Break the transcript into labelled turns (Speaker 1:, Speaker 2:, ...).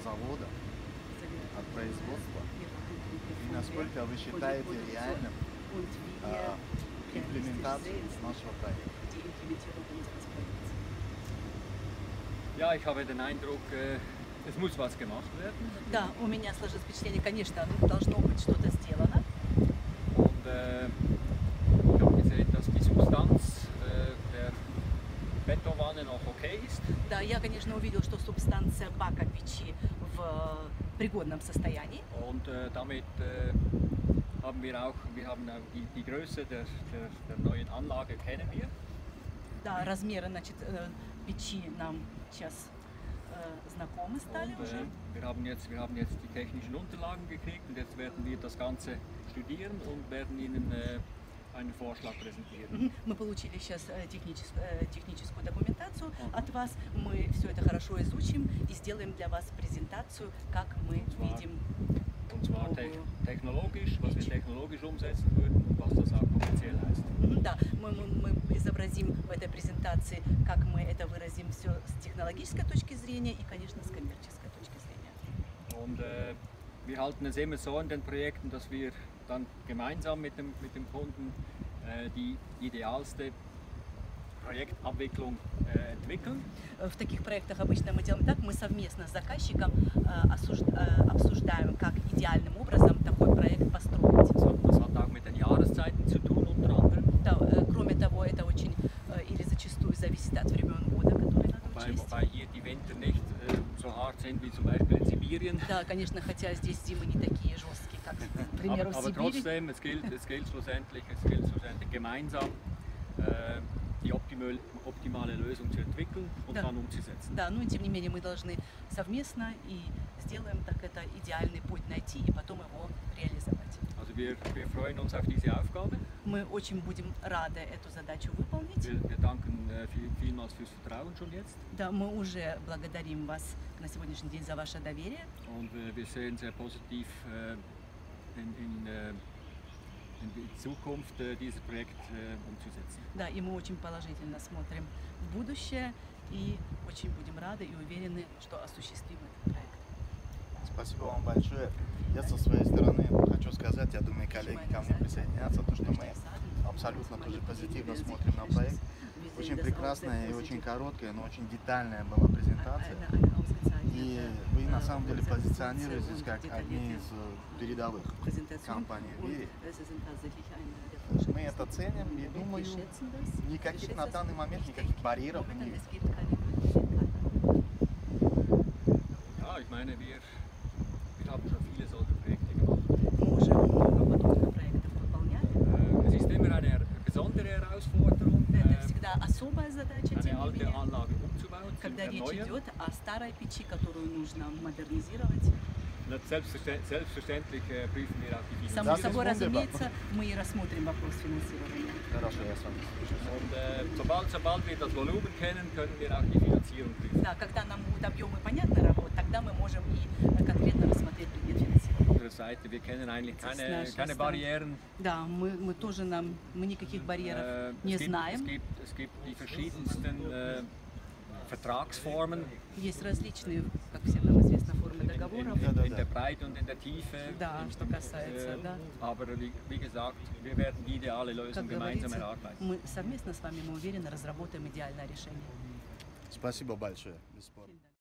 Speaker 1: завода, от производства? И насколько вы считаете реальным имплементацию нашего проекта?
Speaker 2: Ja, ich habe den Eindruck, es muss was gemacht werden.
Speaker 3: Да, у меня сложилось впечатление, конечно, должно быть что-то сделано.
Speaker 2: Und ich habe gesehen, dass die Substanz der Betonwanne noch okay ist.
Speaker 3: Да, я, конечно, увидел, что субстанция бака печи в пригодном состоянии.
Speaker 2: Und damit haben wir auch die Größe der neuen Anlage kennen wir.
Speaker 3: Да, размеры, значит, печи нам сейчас знакомы стали
Speaker 2: Und,
Speaker 3: уже.
Speaker 2: wir haben jetzt die technischen Unterlagen gekriegt und jetzt werden wir das Ganze studieren und werden Ihnen einen Vorschlag präsentieren.
Speaker 3: Мы получили сейчас техническую документацию от вас. Мы все это хорошо изучим и сделаем для вас презентацию, как мы видим.
Speaker 2: Und zwar technologisch, was wir technologisch umsetzen würden und was das auch kommerziell heißt.
Speaker 3: Да, мы изобразим в этой презентации, как мы это выразим все с технологической точки зрения и, конечно, с коммерческой точки зрения.
Speaker 2: Und wir halten es immer so in den Projekten, dass wir dann gemeinsam mit dem Kunden die idealste Projektabwicklung entwickeln.
Speaker 3: В таких проектах обычно мы делаем так, мы совместно с заказчиком обсуждаем, как идеальным образом такой проект построить.
Speaker 2: Das hat auch mit den Jahreszeiten zu tun, unter anderem.
Speaker 3: Да, кроме того, это очень или зачастую зависит от времен года, которые надо учесть.
Speaker 2: Wobei hier die Winter nicht so hart sind wie zum Beispiel in Sibirien.
Speaker 3: Да, конечно, хотя здесь зимы не такие жесткие, как, к примеру, в
Speaker 2: Aber
Speaker 3: Сибири.
Speaker 2: trotzdem, es gilt schlussendlich gemeinsam die optimale Lösung zu entwickeln und
Speaker 3: Да.
Speaker 2: dann umzusetzen.
Speaker 3: Да, но тем не менее мы должны совместно и сделаем так это идеальный путь найти и потом его реализовать.
Speaker 2: Also wir freuen uns auf diese Aufgabe.
Speaker 3: Мы очень будем рады эту задачу выполнить.
Speaker 2: Wir danken vielmals fürs Vertrauen schon jetzt.
Speaker 3: Да, мы уже благодарим вас на сегодняшний день за ваше доверие.
Speaker 2: Und wir sehen sehr positiv in die Zukunft dieses Projekt umzusetzen.
Speaker 3: Да, и мы очень положительно смотрим в будущее и очень будем рады и уверены, что осуществим этот проект.
Speaker 1: Спасибо вам большое. Я со своей стороны хочу сказать, я думаю, коллеги ко мне присоединятся, то, что мы абсолютно тоже позитивно смотрим на проект. Очень прекрасная и очень короткая, но очень детальная была презентация. И вы на самом деле позиционируетесь как одни из передовых компаний в мире. Мы это ценим и думаю, никаких на данный момент никаких барьеров не видим.
Speaker 2: Ja, ich meine, wir haben schon viele solche Projekte gemacht.
Speaker 3: Мы уже много подобных проектов выполняли.
Speaker 2: Es ist immer eine besondere Herausforderung,
Speaker 3: Это всегда особая задача,
Speaker 2: eine
Speaker 3: тем не
Speaker 2: alte
Speaker 3: менее,
Speaker 2: Anlage umzubauen, zu
Speaker 3: когда речь
Speaker 2: erneuern.
Speaker 3: идет о старой печи, которую нужно модернизировать.
Speaker 2: Selbstverständlich prüfen wir auch die
Speaker 3: Само
Speaker 1: Das ist
Speaker 3: собой,
Speaker 1: wunderbar.
Speaker 3: разумеется, мы и рассмотрим вопрос финансирования.
Speaker 1: Хорошо, я с вами согласен.
Speaker 2: Und sobald wir das Volumen kennen, können wir auch die Finanzierung prüfen.
Speaker 3: Да, когда нам будут объемы понятны работ, тогда мы можем и конкретно рассмотреть предмет финансирования.
Speaker 2: Unsere Seite, wir kennen eigentlich keine Barrieren.
Speaker 3: Да, мы тоже мы никаких барьеров не знаем.
Speaker 2: Es gibt die verschiedensten Vertragsformen
Speaker 3: Есть различные, как всем нам известно, формы договоров.
Speaker 2: in der Breite und in der Tiefe.
Speaker 3: Да, что касается, да.
Speaker 2: Aber wie gesagt, wir werden die ideale Lösung
Speaker 3: Как
Speaker 2: gemeinsam
Speaker 3: говорится,
Speaker 2: erarbeiten.
Speaker 3: мы совместно с вами, мы уверены, разработаем идеальное решение.
Speaker 1: Спасибо большое. Бесспорно.